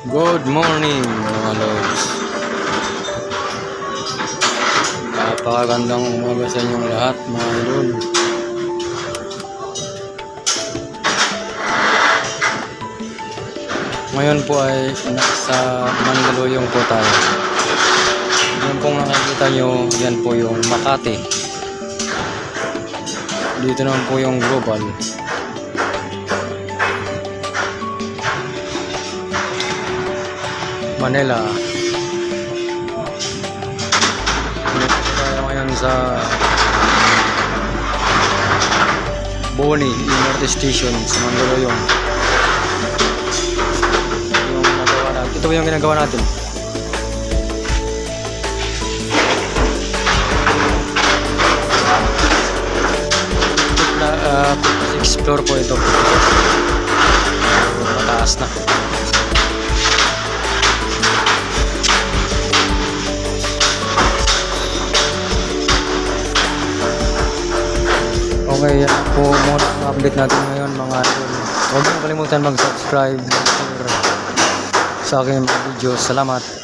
Good morning mga lods. Napakagandang umaga sa inyong lahat mga idol. Ngayon po ay nasa Mandaluyong po tayo. Yan pong nakikita nyo, yan po yung Makati. Dito naman po yung Global. Manila. Dito tayo ngayon sa Boni MRT Station sa Mandaluyong. Yung nagawa natin. Ito yung ginagawa natin. Sixth floor po ito. Mataas na. Okay, yan po muna ang update natin ngayon mga idol. Huwag niyong kalimutan mag-subscribe sa aking video. Salamat.